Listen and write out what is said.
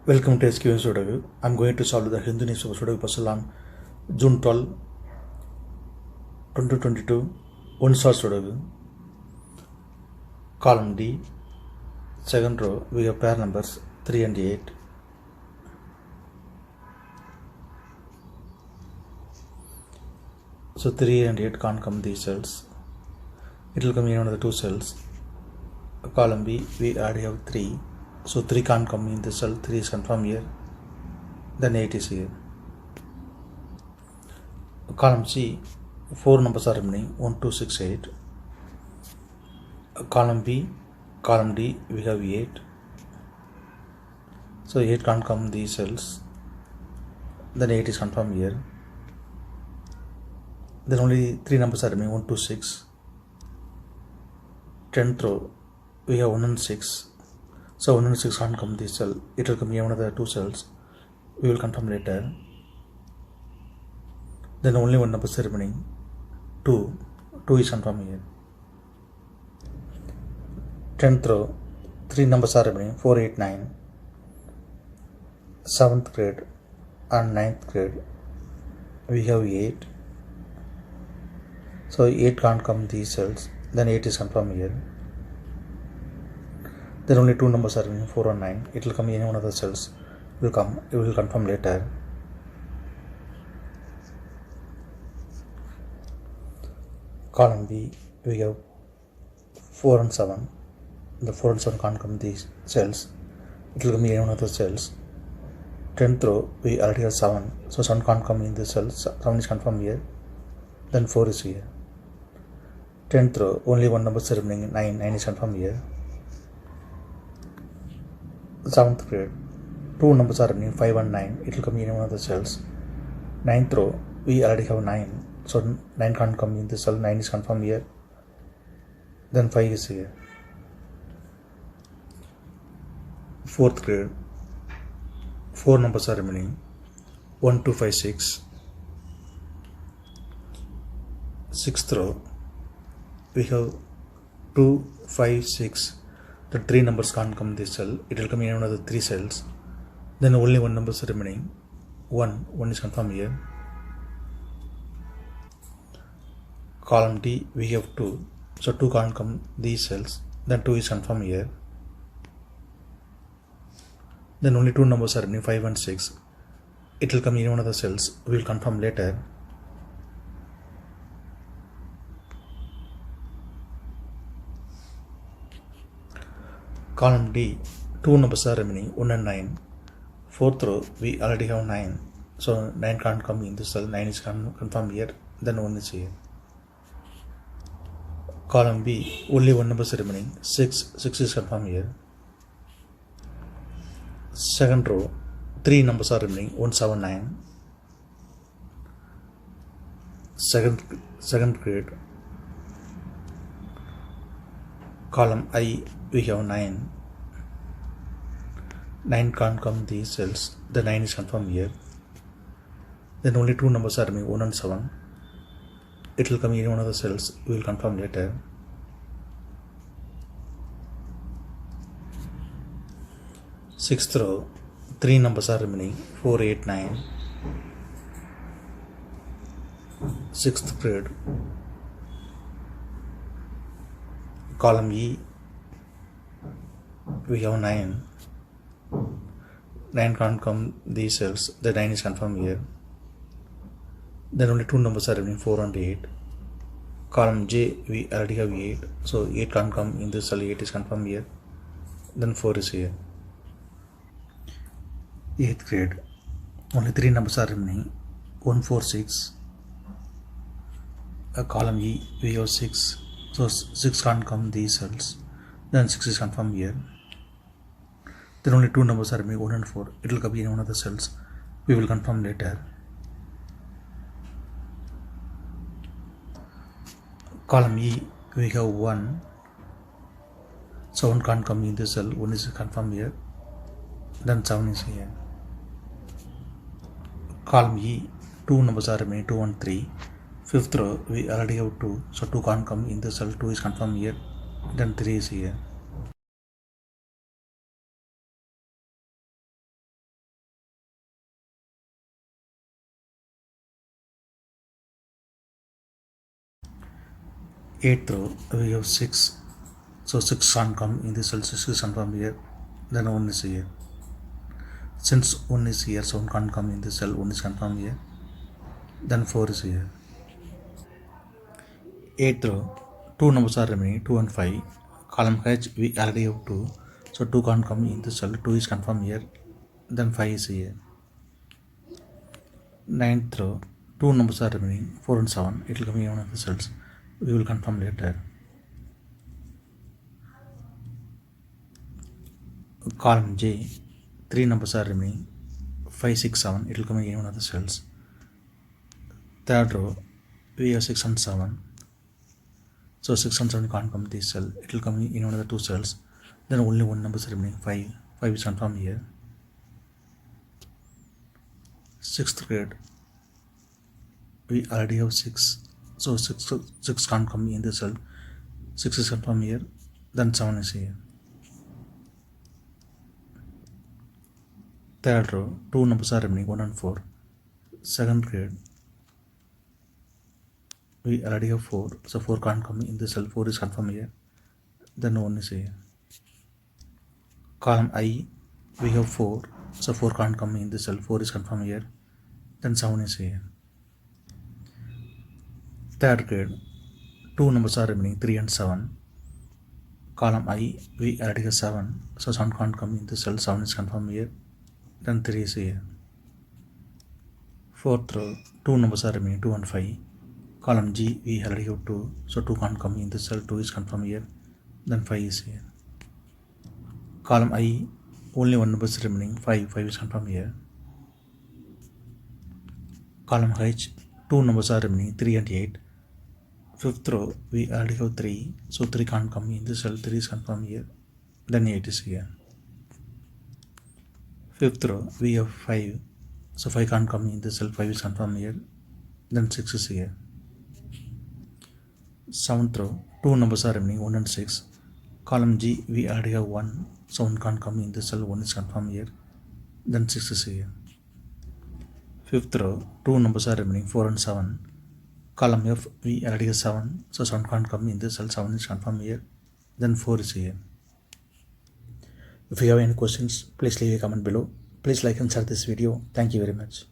Welcome to SkVm Sudoku. I am going to solve the Hindu newspaper Sudoku puzzle on June 12, 2022. One shot Sudoku. Column D, second row, we have pair numbers 3 and 8. So 3 and 8 can't come these cells. It will come in one of the two cells. Column B, we already have 3. So 3 can't come in this cell, 3 is confirmed here, then 8 is here. Column C, 4 numbers are remaining, 1, 2, 6, 8. Column B, column D, we have 8. So 8 can't come in these cells, then 8 is confirmed here. Then only 3 numbers are remaining, 1, 2, 6. 10th row, we have 1 and 6. So 1 and 6 can't come this cell, it will come here one of the two cells, we will confirm later. Then only one number is remaining, 2 is confirmed here. 10th row, 3 numbers are remaining, 4, 8, 9. 7th grade and 9th grade, we have 8. So 8 can't come these cells, then 8 is confirmed here. Then only 2 numbers are remaining, 4 and 9. It will come in one of the cells. It will confirm later. Column B, we have 4 and 7. The 4 and 7 can't come these cells. It will come in one of the cells. 10th row, we already have 7. So 7 can't come in the cells. 7 is confirmed here. Then 4 is here. 10th row, only one number is remaining, 9. 9 is confirmed here. 7th grade, 2 numbers are remaining, 5 and 9. It will come in one of the cells. 9th row, we already have 9. So 9 can't come in this cell. 9 is confirmed here. Then 5 is here. 4th grade, 4 numbers are remaining, 1, 2, 5, 6. 6th row, we have 2, 5, 6. The 3 numbers can't come in this cell. It will come in one of the 3 cells. Then only one number is remaining, 1 is confirmed here. Column D, we have 2. So 2 can't come these cells. Then 2 is confirmed here. Then only 2 numbers are remaining, 5 and 6. It will come in one of the cells. We will confirm later. Column D, 2 numbers are remaining, 1 and 9. 4th row, we already have 9. So 9 can't come in this cell. 9 is confirmed here. Then 1 is here. Column B, only one number is remaining, 6. 6 is confirmed here. 2nd row, 3 numbers are remaining, 1, 7, 9. 2nd grade. Column I, we have 9. 9 can't come these cells. The 9 is confirmed here. Then only 2 numbers are remaining, 1 and 7. It will come in one of the cells. We will confirm later. Sixth row, 3 numbers are remaining, 4, 8, 9. 6th grade. Column E, we have 9. 9 can't come these cells. The 9 is confirmed here. Then only 2 numbers are remaining, 4 and 8. Column J, we already have 8. So 8 can't come in this cell. 8 is confirmed here. Then 4 is here. 8th grade, only 3 numbers are remaining, 1, 4, 6. Column E, we have 6. So 6 can't come these cells. Then 6 is confirmed here. Then only 2 numbers are remaining, 1 and 4. It will come in one of the cells. We will confirm later. Column E, we have 1. So 1 can't come in this cell. 1 is confirmed here. Then 7 is here. Column E, 2 numbers are remaining, 2 and 3. 5th row, we already have 2. So 2 can't come in this cell. 2 is confirmed here. Then 3 is here. 8th row we have 6, so 6 can't come in this cell, 6 is confirmed here, then 1 is here. Since 1 is here, so 1 can't come in this cell, 1 is confirmed here, then 4 is here. 8th row, 2 numbers are remaining, 2 and 5. Column H we already have 2, so 2 can't come in this cell, 2 is confirmed here, then 5 is here. 9th row, 2 numbers are remaining, 4 and 7, it will come in one of the cells, we will confirm later. Column J, 3 numbers are remaining, 5, 6, 7, it will come in one of the cells. 3rd row, we have 6 and 7, so 6 and 7 can't come in this cell, it will come in one of the 2 cells, then only 1 number is remaining, 5, 5 is confirmed here. 6th grade, we already have 6, so 6 can't come in this cell, 6 is confirmed here, then 7 is here. 3rd row, 2 numbers are remaining, 1 and 4. 2nd grade, we already have 4, so 4 can't come in this cell, 4 is confirmed here, then 1 is here. Column I, we have 4, so 4 can't come in this cell, 4 is confirmed here, then 7 is here. 3rd grade, 2 numbers are remaining, 3 and 7. Column I, we already have 7, so 7 can't come in this cell, 7 is confirmed here, then 3 is here. 4th row, 2 numbers are remaining, 2 and 5. Column G, we already have 2, so 2 can't come in this cell, 2 is confirmed here, then 5 is here. Column I, only 1 number is remaining, 5 is confirmed here. Column H, 2 numbers are remaining, 3 and 8. 5th row, we already have 3, so 3 can't come in this cell, 3 is confirmed here, then 8 is here. 5th row, we have 5, so 5 can't come in this cell, 5 is confirmed here, then 6 is here. 7th row, 2 numbers are remaining, 1 and 6. Column G, we already have 1, so 1 can't come in this cell, 1 is confirmed here, then 6 is here. 5th row, 2 numbers are remaining, 4 and 7. Column F, we already have 7, so 7 can't come in this cell, 7 is confirmed here, then 4 is here. If you have any questions, please leave a comment below. Please like and share this video. Thank you very much.